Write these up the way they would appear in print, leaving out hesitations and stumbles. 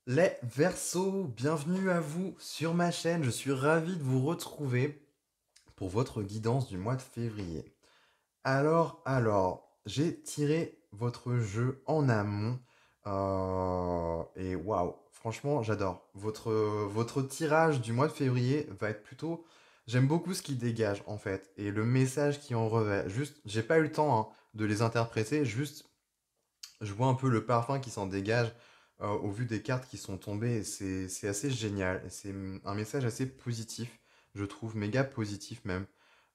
Les Verseaux, bienvenue à vous sur ma chaîne. Je suis ravi de vous retrouver pour votre guidance du mois de février. J'ai tiré votre jeu en amont et waouh, franchement, j'adore. Votre tirage du mois de février va être plutôt. J'aime beaucoup ce qu'il dégage en fait et le message qui en revêt. Juste, j'ai pas eu le temps de les interpréter, juste je vois un peu le parfum qui s'en dégage au vu des cartes qui sont tombées et c'est assez génial. Et c'est un message assez positif, je trouve, méga positif même.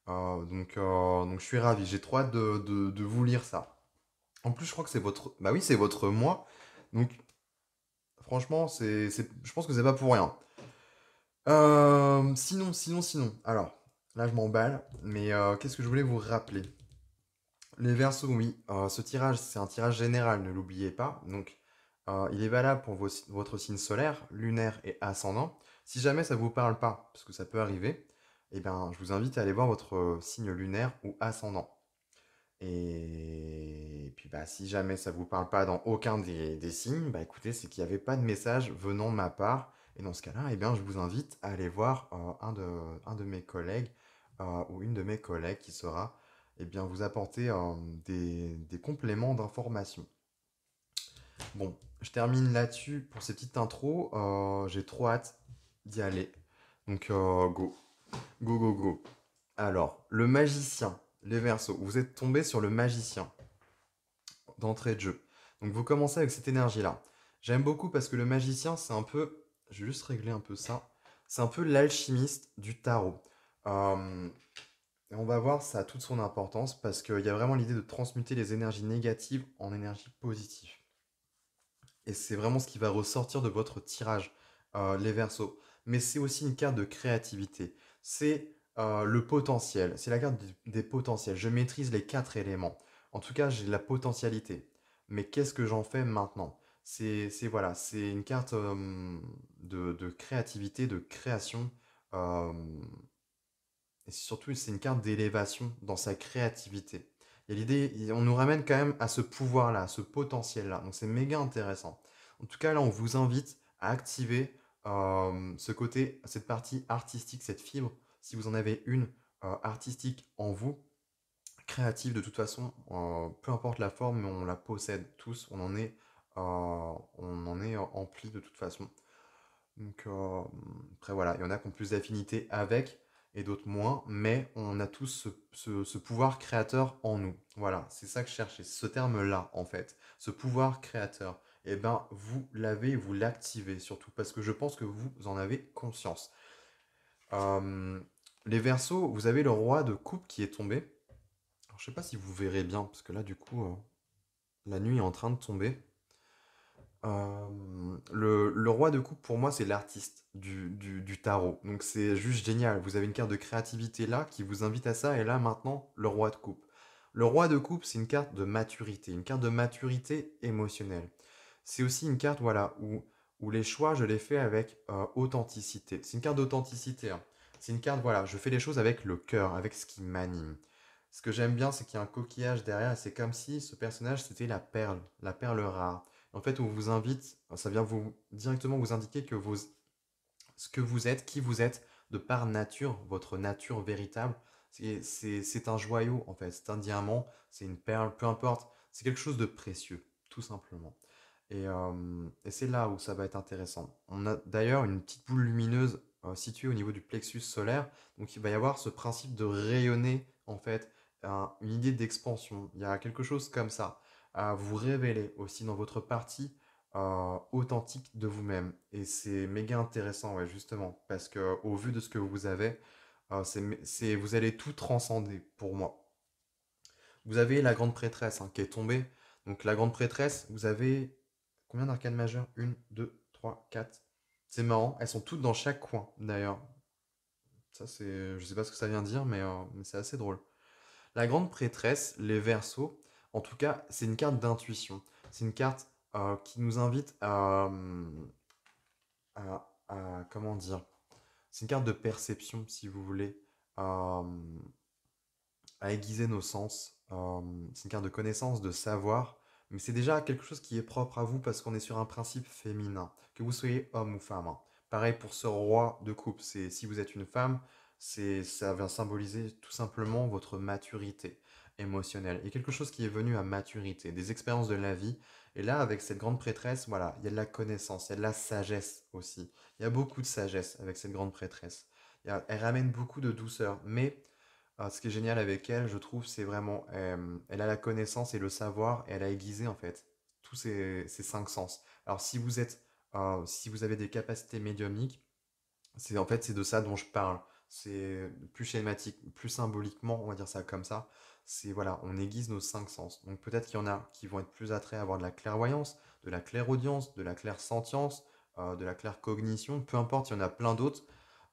Donc je suis ravi, j'ai trop hâte de vous lire ça. En plus, je crois que c'est votre. Bah oui, c'est votre mois. Donc franchement, je pense que c'est pas pour rien. Sinon. Alors, là je m'emballe, mais qu'est-ce que je voulais vous rappeler? Les Verseaux, oui. Ce tirage, c'est un tirage général, ne l'oubliez pas. Donc, il est valable pour votre signe solaire, lunaire et ascendant. Si jamais ça ne vous parle pas, parce que ça peut arriver, eh bien, je vous invite à aller voir votre signe lunaire ou ascendant. Et puis, bah, si jamais ça ne vous parle pas dans aucun des signes, bah, écoutez, c'est qu'il n'y avait pas de message venant de ma part. Et dans ce cas-là, eh bien, je vous invite à aller voir un de mes collègues ou une de mes collègues qui sera eh bien, vous apporter des compléments d'information. Bon, je termine là-dessus pour ces petites intros. J'ai trop hâte d'y aller. Donc, go. Go, go, go. Alors, le magicien, les Verseaux. Vous êtes tombé sur le magicien d'entrée de jeu. Donc, vous commencez avec cette énergie-là. J'aime beaucoup parce que le magicien, c'est un peu. Je vais juste régler un peu ça. C'est un peu l'alchimiste du tarot. Euh, Et on va voir, ça a toute son importance parce qu'il y a vraiment l'idée de transmuter les énergies négatives en énergies positives. Et c'est vraiment ce qui va ressortir de votre tirage, les Verseaux. Mais c'est aussi une carte de créativité. C'est le potentiel. C'est la carte des potentiels. Je maîtrise les quatre éléments. En tout cas, j'ai la potentialité. Mais qu'est-ce que j'en fais maintenant? Voilà, c'est une carte de créativité, de création. euh, et surtout, c'est une carte d'élévation dans sa créativité. Il y a l'idée, on nous ramène quand même à ce pouvoir-là, à ce potentiel-là. Donc c'est méga intéressant. En tout cas, là, on vous invite à activer ce côté, cette partie artistique, cette fibre, si vous en avez une artistique en vous, créative de toute façon, peu importe la forme, mais on la possède tous, on en est empli de toute façon. Donc après voilà, il y en a qui ont plus d'affinité avec et d'autres moins, mais on a tous ce pouvoir créateur en nous. Voilà, c'est ça que je cherchais, ce terme-là en fait, ce pouvoir créateur. Et ben vous l'avez, vous l'activez surtout, parce que je pense que vous en avez conscience. Euh, les Verseaux, vous avez le roi de coupe qui est tombé. Alors, je sais pas si vous verrez bien, parce que là du coup, la nuit est en train de tomber. Le roi de coupe, pour moi, c'est l'artiste du tarot. Donc c'est juste génial. Vous avez une carte de créativité là qui vous invite à ça. Et là, maintenant, le roi de coupe. Le roi de coupe, c'est une carte de maturité émotionnelle. C'est aussi une carte, voilà, où les choix, je les fais avec authenticité. C'est une carte d'authenticité, hein. C'est une carte, voilà, je fais les choses avec le cœur, avec ce qui m'anime. Ce que j'aime bien, c'est qu'il y a un coquillage derrière. Et c'est comme si ce personnage, c'était la perle rare. En fait, on vous invite, ça vient vous directement vous indiquer ce que vous êtes, qui vous êtes, de par nature, votre nature véritable. C'est un joyau, en fait, c'est un diamant, c'est une perle, peu importe, c'est quelque chose de précieux, tout simplement. Et c'est là où ça va être intéressant. On a d'ailleurs une petite boule lumineuse située au niveau du plexus solaire, donc il va y avoir ce principe de rayonner, en fait, une idée d'expansion. Il y a quelque chose comme ça à vous révéler aussi dans votre partie authentique de vous-même. Et c'est méga intéressant, ouais, justement, parce que au vu de ce que vous avez, vous allez tout transcender pour moi. Vous avez la grande prêtresse qui est tombée. Donc la grande prêtresse, vous avez combien d'arcanes majeures? Une, 2, 3, 4. C'est marrant, elles sont toutes dans chaque coin d'ailleurs. Ça c'est, je sais pas ce que ça vient dire, mais c'est assez drôle. La grande prêtresse, les Verseaux, en tout cas, c'est une carte d'intuition. C'est une carte qui nous invite comment dire? C'est une carte de perception, si vous voulez, à, à aiguiser nos sens. C'est une carte de connaissance, de savoir, Mais c'est déjà quelque chose qui est propre à vous parce qu'on est sur un principe féminin, que vous soyez homme ou femme, hein. Pareil pour ce roi de coupe, c'est si vous êtes une femme, ça vient symboliser tout simplement votre maturité émotionnelle et quelque chose qui est venu à maturité, des expériences de la vie. Et là, avec cette grande prêtresse, voilà, il y a de la connaissance, il y a de la sagesse aussi. Il y a beaucoup de sagesse avec cette grande prêtresse. Elle ramène beaucoup de douceur, mais ce qui est génial avec elle, je trouve, c'est vraiment, elle a la connaissance et le savoir, et elle a aiguisé en fait tous ces cinq sens. Alors si vous avez des capacités médiumniques, c'est en fait c'est de ça dont je parle. C'est plus schématique, plus symboliquement, on va dire ça comme ça. C'est voilà, on aiguise nos cinq sens. Donc peut-être qu'il y en a qui vont être plus attraits à avoir de la clairvoyance, de la clairaudience, de la clairsentience, de la claircognition. Peu importe, il y en a plein d'autres.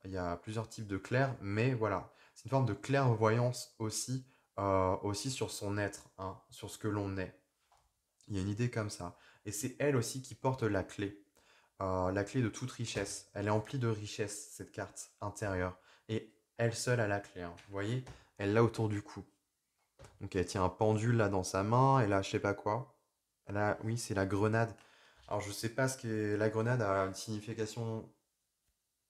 Il y a plusieurs types de clair, mais voilà, c'est une forme de clairvoyance aussi, aussi sur son être, hein, sur ce que l'on est. Il y a une idée comme ça. Et c'est elle aussi qui porte la clé de toute richesse. Elle est emplie de richesse, cette carte intérieure. Et elle seule a la clé, hein. Vous voyez, elle l'a autour du cou. Donc elle tient un pendule là dans sa main, elle a je sais pas quoi. Oui, c'est la grenade. Alors je sais pas ce que la grenade a une signification,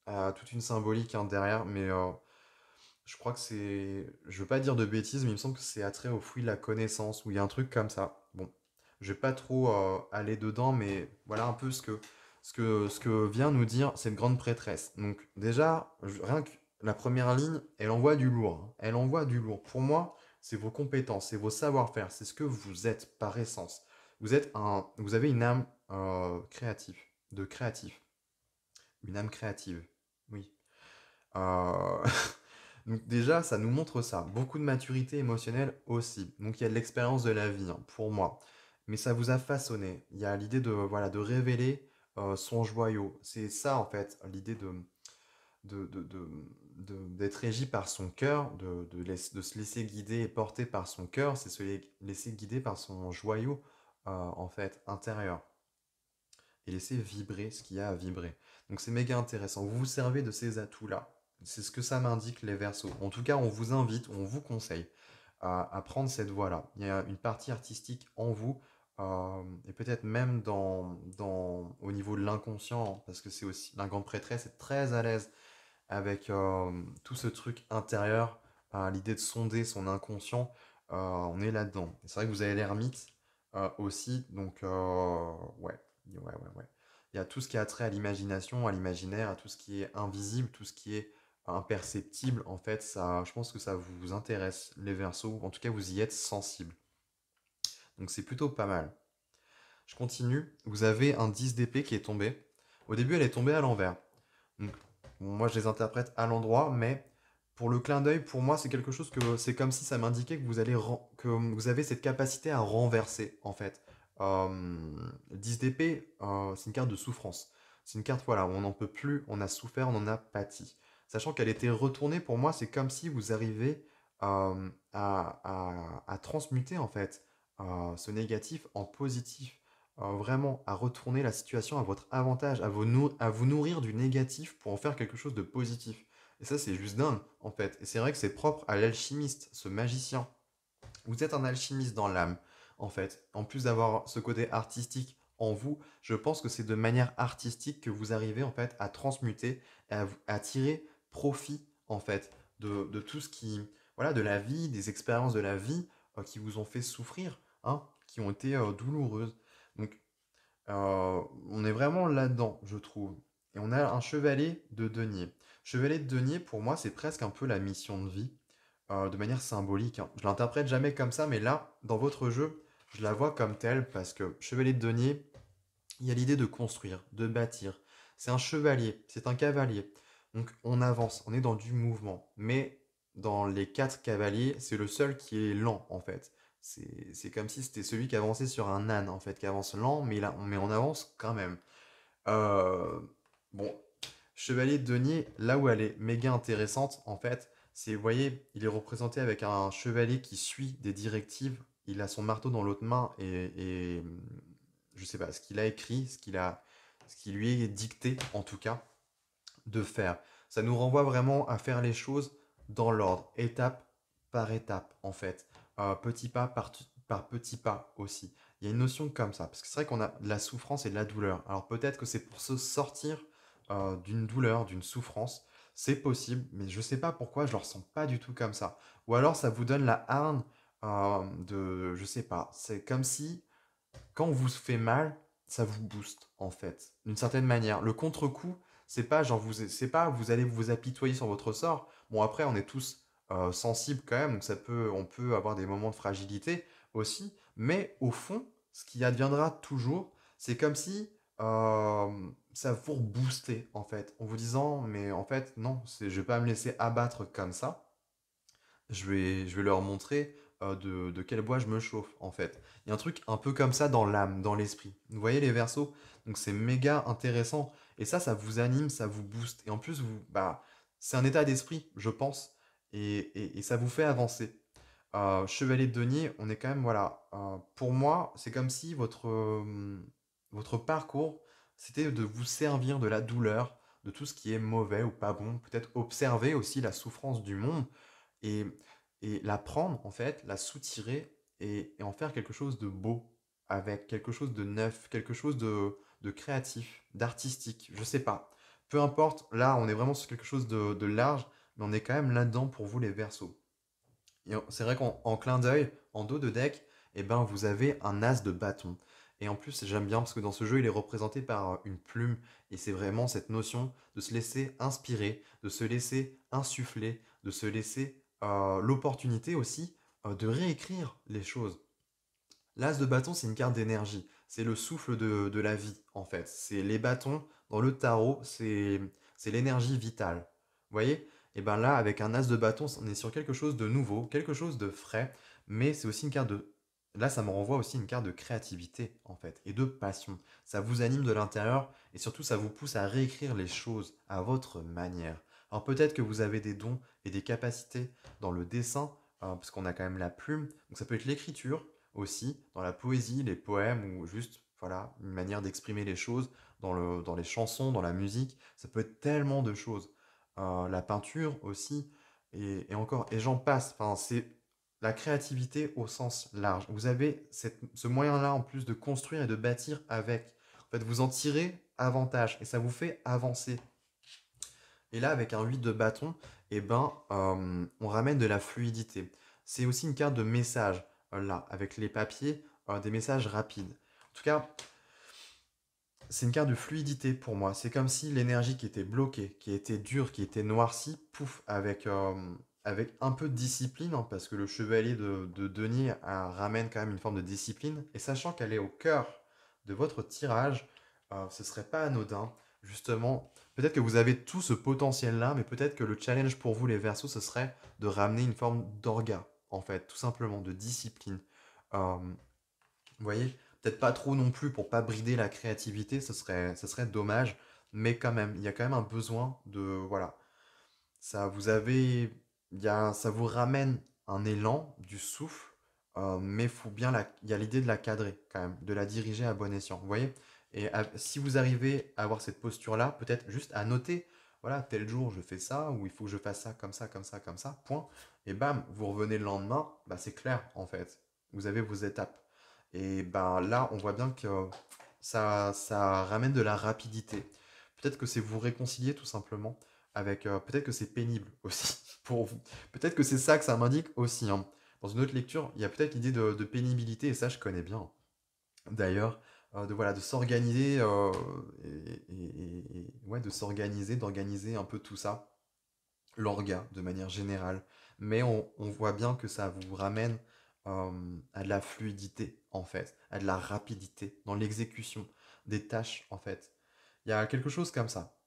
a toute une symbolique hein, derrière, mais je crois que c'est. Je veux pas dire de bêtises, mais il me semble que c'est attrait au fruit de la connaissance, ou il y a un truc comme ça. Bon, je vais pas trop aller dedans, mais voilà un peu ce que vient nous dire cette grande prêtresse. Donc, déjà, rien que la première ligne, elle envoie du lourd, hein. Elle envoie du lourd. Pour moi, c'est vos compétences, c'est vos savoir-faire, c'est ce que vous êtes par essence. Vous avez une âme créatif. Une âme créative. Oui. Euh, Donc déjà, ça nous montre ça. Beaucoup de maturité émotionnelle aussi. Donc il y a de l'expérience de la vie, hein, pour moi. Mais ça vous a façonné. Il y a l'idée de, voilà, de révéler son joyau. C'est ça, en fait, l'idée de, de- de- d'être régi par son cœur, de se laisser guider et porter par son cœur. C'est se laisser guider par son joyau, en fait, intérieur. Et laisser vibrer ce qu'il y a à vibrer. Donc c'est méga intéressant. Vous vous servez de ces atouts-là. C'est ce que ça m'indique les Verseaux. En tout cas, on vous invite, on vous conseille à prendre cette voie-là. Il y a une partie artistique en vous, et peut-être même au niveau de l'inconscient, parce que c'est aussi, la grande prêtresse est très à l'aise avec tout ce truc intérieur, l'idée de sonder son inconscient, on est là-dedans. Et c'est vrai que vous avez l'ermite aussi, donc ouais, ouais. Il y a tout ce qui a trait à l'imagination, à l'imaginaire, à tout ce qui est invisible, tout ce qui est imperceptible. En fait, ça, je pense que ça vous intéresse, les Verseaux. En tout cas, vous y êtes sensible. Donc c'est plutôt pas mal. Je continue. Vous avez un 10 d'épée qui est tombé. Au début, elle est tombée à l'envers. Donc, bon, moi, je les interprète à l'endroit, mais pour le clin d'œil, pour moi, c'est quelque chose que c'est comme si ça m'indiquait que que vous avez cette capacité à renverser, en fait. 10 d'épée, c'est une carte de souffrance. C'est une carte, voilà, où on n'en peut plus, on a souffert, on en a pâti. Sachant qu'elle était retournée, pour moi, c'est comme si vous arrivez à transmuter, en fait, ce négatif en positif, vraiment à retourner la situation à votre avantage, à vous nourrir du négatif pour en faire quelque chose de positif. Et ça, c'est juste dingue, en fait. Et c'est vrai que c'est propre à l'alchimiste, ce magicien. Vous êtes un alchimiste dans l'âme, en fait. En plus d'avoir ce côté artistique en vous, je pense que c'est de manière artistique que vous arrivez, en fait, à transmuter, à tirer profit, en fait, de tout ce qui, voilà, de la vie, des expériences de la vie qui vous ont fait souffrir, hein, qui ont été douloureuses. Donc, on est vraiment là-dedans, je trouve. Et on a un chevalier de denier. Chevalier de denier, pour moi, c'est presque un peu la mission de vie, de manière symbolique, hein. Je l'interprète jamais comme ça, mais là, dans votre jeu, je la vois comme telle, parce que chevalier de denier, il y a l'idée de construire, de bâtir. C'est un chevalier, c'est un cavalier. Donc on avance, on est dans du mouvement. Mais dans les quatre cavaliers, c'est le seul qui est lent en fait. C'est comme si c'était celui qui avançait sur un âne en fait, qui avance lent, mais on avance quand même. Euh, bon, Chevalier de Denier, là où elle est méga intéressante en fait, c'est, vous voyez, il est représenté avec un chevalier qui suit des directives. Il a son marteau dans l'autre main et je sais pas, ce qu'il a écrit, ce qui lui est dicté, en tout cas, de faire. Ça nous renvoie vraiment à faire les choses dans l'ordre, étape par étape, en fait. Petit pas par petit pas aussi. Il y a une notion comme ça, parce que c'est vrai qu'on a de la souffrance et de la douleur. Alors peut-être que c'est pour se sortir d'une douleur, d'une souffrance, c'est possible, mais je sais pas pourquoi je le ressens pas du tout comme ça. Ou alors ça vous donne la hargne je sais pas, c'est comme si quand on vous fait mal, ça vous booste en fait, d'une certaine manière. Le contre-coup, c'est pas genre c'est pas vous allez vous apitoyer sur votre sort. Bon après, on est tous sensibles quand même, donc on peut avoir des moments de fragilité aussi. Mais au fond, ce qui adviendra toujours, c'est comme si ça vous reboostait en fait, en vous disant mais en fait non, je vais pas me laisser abattre comme ça. Je vais leur montrer de quel bois je me chauffe, en fait. Il y a un truc un peu comme ça dans l'âme, dans l'esprit. Vous voyez les versos? Donc c'est méga intéressant. Et ça vous anime, ça vous booste. Et en plus, c'est un état d'esprit, je pense. Et ça vous fait avancer. Chevalier de Denier, on est quand même, voilà. Pour moi, c'est comme si votre parcours, c'était de vous servir de la douleur, de tout ce qui est mauvais ou pas bon. Peut-être observer aussi la souffrance du monde et, et la prendre, en fait, la soutirer et en faire quelque chose de beau, avec quelque chose de neuf, quelque chose de créatif, d'artistique, je sais pas. Peu importe, là, on est vraiment sur quelque chose de large, mais on est quand même là-dedans pour vous, les versos. C'est vrai qu'en clin d'œil, en dos de deck, eh ben, vous avez un as de bâton. Et en plus, j'aime bien parce que dans ce jeu, il est représenté par une plume. Et c'est vraiment cette notion de se laisser inspirer, de se laisser insuffler, de se laisser l'opportunité aussi de réécrire les choses. L'as de bâton, c'est une carte d'énergie. C'est le souffle de la vie, en fait. C'est les bâtons dans le tarot, c'est l'énergie vitale. Vous voyez? Et bien là, avec un as de bâton, on est sur quelque chose de nouveau, quelque chose de frais, mais c'est aussi une carte de... Là, ça me renvoie aussi une carte de créativité, en fait, et de passion. Ça vous anime de l'intérieur, et surtout, ça vous pousse à réécrire les choses à votre manière. Alors peut-être que vous avez des dons et des capacités dans le dessin, parce qu'on a quand même la plume, donc ça peut être l'écriture, aussi dans la poésie, les poèmes ou juste voilà, une manière d'exprimer les choses dans les chansons, dans la musique. Ça peut être tellement de choses. La peinture aussi, et encore, et j'en passe. Enfin, c'est la créativité au sens large. Vous avez ce moyen-là en plus de construire et de bâtir avec. En fait, vous en tirez avantage et ça vous fait avancer. Et là, avec un 8 de bâton, eh ben, on ramène de la fluidité. C'est aussi une carte de message, là, avec les papiers, des messages rapides. En tout cas, c'est une carte de fluidité pour moi. C'est comme si l'énergie qui était bloquée, qui était dure, qui était noircie, pouf, avec un peu de discipline, hein, parce que le chevalier de denier ramène quand même une forme de discipline, et sachant qu'elle est au cœur de votre tirage, ce serait pas anodin, justement. Peut-être que vous avez tout ce potentiel-là, mais peut-être que le challenge pour vous, les Verseaux, ce serait de ramener une forme d'orga, en fait, tout simplement, de discipline. Euh, vous voyez, peut-être pas trop non plus pour pas brider la créativité, ce serait dommage, mais quand même, il y a quand même un besoin de, voilà, ça vous ramène un élan, du souffle, mais il y a l'idée de la cadrer quand même, de la diriger à bon escient, vous voyez? Si vous arrivez à avoir cette posture-là, peut-être juste à noter, voilà, tel jour je fais ça, ou il faut que je fasse ça, comme ça, comme ça, comme ça, point. Et bam, vous revenez le lendemain, bah c'est clair en fait. Vous avez vos étapes. Et ben là, on voit bien que ça ramène de la rapidité. Peut-être que c'est vous réconcilier tout simplement avec. Peut-être que c'est pénible aussi pour vous. Peut-être que c'est ça que ça m'indique aussi, hein. Dans une autre lecture, il y a peut-être l'idée de pénibilité, et ça je connais bien. D'ailleurs, voilà, de s'organiser, ouais, de s'organiser, d'organiser un peu tout ça, l'orga de manière générale. Mais on voit bien que ça vous ramène à de la fluidité, en fait, à de la rapidité dans l'exécution des tâches, en fait. Il y a quelque chose comme ça.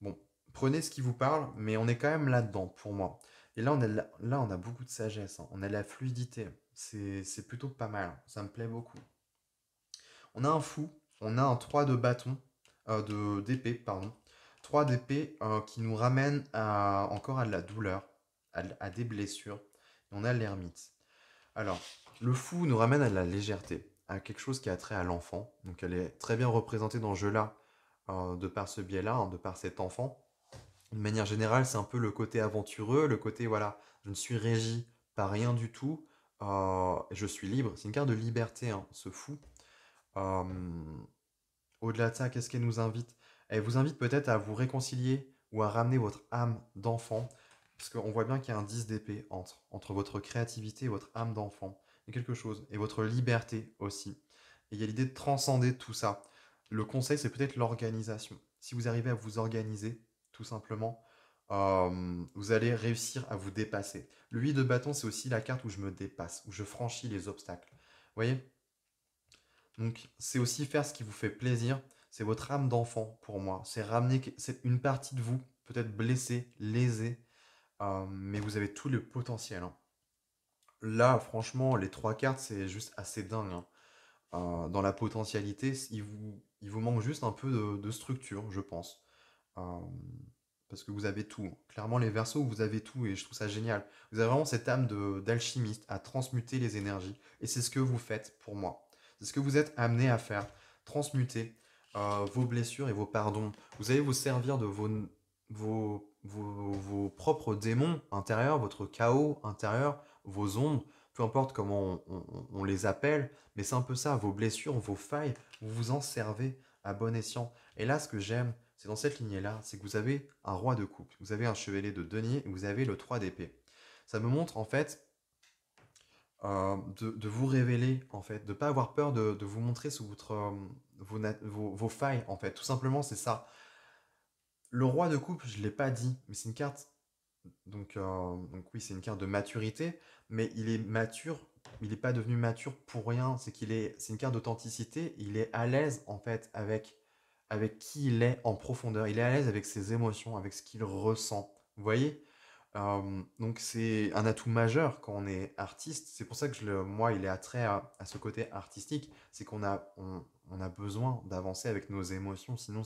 Bon, prenez ce qui vous parle, mais on est quand même là-dedans, pour moi. Et là, là, on a beaucoup de sagesse, hein. On a de la fluidité. C'est plutôt pas mal. Ça me plaît beaucoup. On a un fou, on a un 3 de bâton, d'épée, pardon. 3 d'épée qui nous ramène encore à de la douleur, à des blessures. Et on a l'ermite. Alors, le fou nous ramène à de la légèreté, à quelque chose qui a trait à l'enfant. Donc elle est très bien représentée dans ce jeu-là, de par ce biais-là, hein, de par cet enfant. De manière générale, c'est un peu le côté aventureux, le côté, voilà, je ne suis régi par rien du tout. Je suis libre. C'est une carte de liberté, hein, ce fou. Euh, Au-delà de ça, qu'est-ce qu'elle nous invite? Elle vous invite peut-être à vous réconcilier ou à ramener votre âme d'enfant. Parce qu'on voit bien qu'il y a un 10 d'épée entre votre créativité et votre âme d'enfant. Il y a quelque chose. Et votre liberté aussi. Et il y a l'idée de transcender tout ça. Le conseil, c'est peut-être l'organisation. Si vous arrivez à vous organiser, tout simplement, vous allez réussir à vous dépasser. Le 8 de bâton, c'est aussi la carte où je me dépasse, où je franchis les obstacles. Vous voyez? Donc, c'est aussi faire ce qui vous fait plaisir. C'est votre âme d'enfant pour moi. C'est ramener c'est une partie de vous, peut-être blessée, lésée, mais vous avez tout le potentiel, hein. Là, franchement, les trois cartes, c'est juste assez dingue, hein. Dans la potentialité, il vous manque juste un peu de structure, je pense. Euh, Parce que vous avez tout. Clairement, les Verseaux, vous avez tout et je trouve ça génial. Vous avez vraiment cette âme d'alchimiste à transmuter les énergies. Et c'est ce que vous faites pour moi. C'est ce que vous êtes amené à faire. Transmuter vos blessures et vos pardons. Vous allez vous servir de vos propres démons intérieurs, votre chaos intérieur, vos ombres, peu importe comment on les appelle, mais c'est un peu ça, vos blessures, vos failles, vous vous en servez à bon escient. Et là, ce que j'aime, c'est dans cette lignée-là, c'est que vous avez un roi de coupe, vous avez un chevalier de denier et vous avez le 3 d'épée. Ça me montre en fait de vous révéler, en fait, de ne pas avoir peur de vous montrer sous vos failles, en fait. Tout simplement, c'est ça. Le roi de coupe, je ne l'ai pas dit, mais c'est une carte, donc oui, c'est une carte de maturité, mais il est mature, il n'est pas devenu mature pour rien, c'est une carte d'authenticité, il est à l'aise, en fait, avec qui il est en profondeur. Il est à l'aise avec ses émotions, avec ce qu'il ressent. Vous voyez? Donc c'est un atout majeur quand on est artiste. C'est pour ça que moi, il est attrait à ce côté artistique. C'est qu'on a besoin d'avancer avec nos émotions. Sinon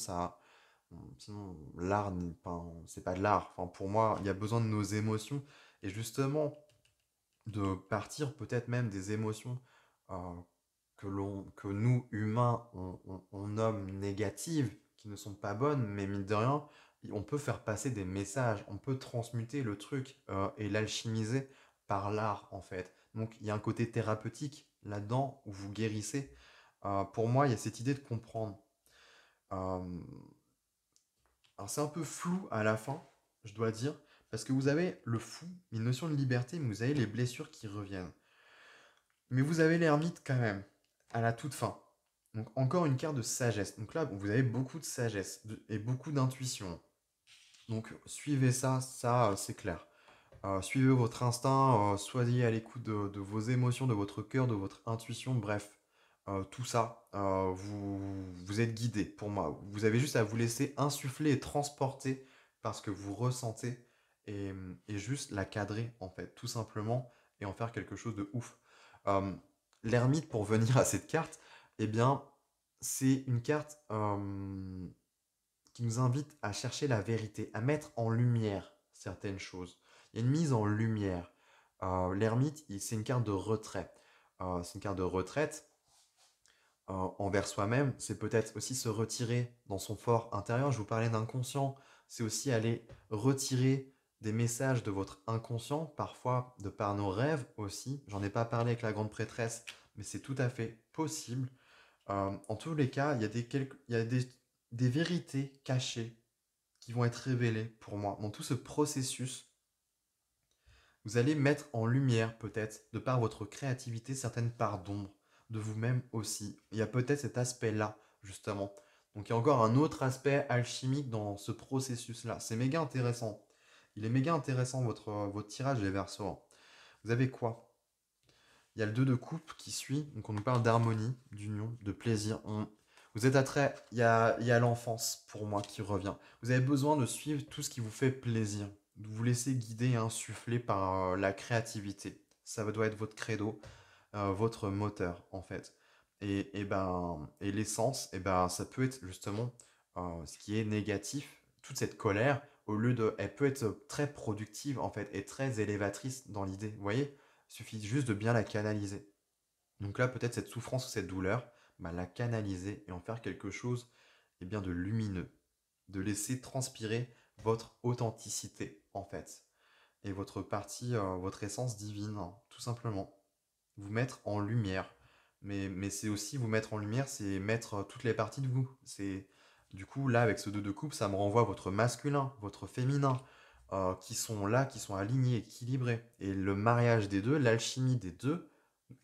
l'art, enfin, c'est pas de l'art. Enfin, pour moi, il y a besoin de nos émotions. Et justement, de partir peut-être même des émotions euh, que nous, humains, on nomme négatives, qui ne sont pas bonnes, mais mine de rien, on peut faire passer des messages, on peut transmuter le truc et l'alchimiser par l'art, en fait. Donc il y a un côté thérapeutique là-dedans, où vous guérissez. Pour moi, il y a cette idée de comprendre. Euh, alors c'est un peu flou à la fin, je dois dire, parce que vous avez le fou, une notion de liberté, mais vous avez les blessures qui reviennent. Mais vous avez l'ermite quand même, à la toute fin. Donc encore une carte de sagesse. Donc là, bon, vous avez beaucoup de sagesse et beaucoup d'intuition. Donc suivez ça, c'est clair. Suivez votre instinct, soyez à l'écoute de vos émotions, de votre cœur, de votre intuition, bref. Tout ça, vous êtes guidé pour moi. Vous avez juste à vous laisser insuffler et transporter par ce que vous ressentez et, et juste la cadrer en fait, tout simplement, et en faire quelque chose de ouf. Euh, L'ermite, pour venir à cette carte, eh bien, c'est une carte qui nous invite à chercher la vérité, à mettre en lumière certaines choses. Il y a une mise en lumière. L'ermite, c'est une carte de retrait. C'est une carte de retraite envers soi-même. C'est peut-être aussi se retirer dans son fort intérieur. Je vous parlais d'inconscient. C'est aussi aller retirer des messages de votre inconscient, parfois de par nos rêves aussi. J'en ai pas parlé avec la grande prêtresse, mais c'est tout à fait possible. En tous les cas, il y a des vérités cachées qui vont être révélées pour moi. Dans tout ce processus, vous allez mettre en lumière peut-être, de par votre créativité, certaines parts d'ombre de vous-même aussi. Il y a peut-être cet aspect-là, justement. Donc il y a encore un autre aspect alchimique dans ce processus-là. C'est méga intéressant. Il est méga intéressant votre tirage des Verseaux. Vous avez quoi? Il y a le 2 de coupe qui suit, donc on nous parle d'harmonie, d'union, de plaisir. Vous êtes attrait, il y a l'enfance pour moi qui revient. Vous avez besoin de suivre tout ce qui vous fait plaisir, de vous laisser guider et insuffler par la créativité. Ça doit être votre credo, votre moteur en fait. Et l'essence, ça peut être justement ce qui est négatif, toute cette colère, elle peut être très productive en fait et très élévatrice dans l'idée. Vous voyez? Il suffit juste de bien la canaliser. Donc là, peut-être cette souffrance ou cette douleur, la canaliser et en faire quelque chose bien, de lumineux. De laisser transpirer votre authenticité, en fait. Et votre partie, votre essence divine, hein, tout simplement. vous mettre en lumière. Mais c'est aussi vous mettre en lumière, c'est mettre toutes les parties de vous. C'est du coup là avec ce 2 de coupe, ça me renvoie votre masculin, votre féminin, qui sont là, qui sont alignés, équilibrés. Et le mariage des deux, l'alchimie des deux,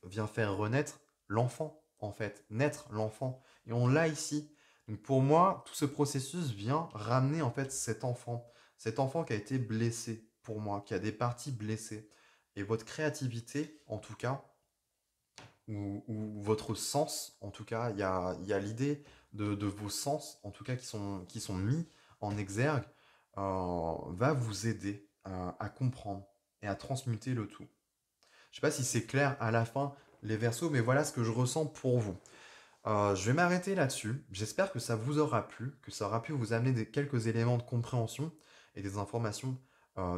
vient faire renaître l'enfant, en fait, naître l'enfant. Et on l'a ici. Donc pour moi, tout ce processus vient ramener en fait cet enfant qui a été blessé pour moi, qui a des parties blessées. Et votre créativité, en tout cas, ou votre sens, en tout cas, il y a l'idée de vos sens, en tout cas, qui sont mis en exergue, va vous aider à comprendre et à transmuter le tout. Je sais pas si c'est clair à la fin, les versos, mais voilà ce que je ressens pour vous. Je vais m'arrêter là-dessus. J'espère que ça vous aura plu, que ça aura pu vous amener quelques éléments de compréhension et des informations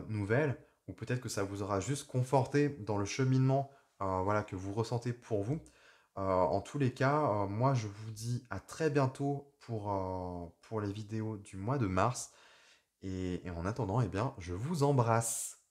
nouvelles, ou peut-être que ça vous aura juste conforté dans le cheminement voilà, que vous ressentez pour vous. En tous les cas, moi je vous dis à très bientôt pour les vidéos du mois de mars. Et en attendant, eh bien, je vous embrasse.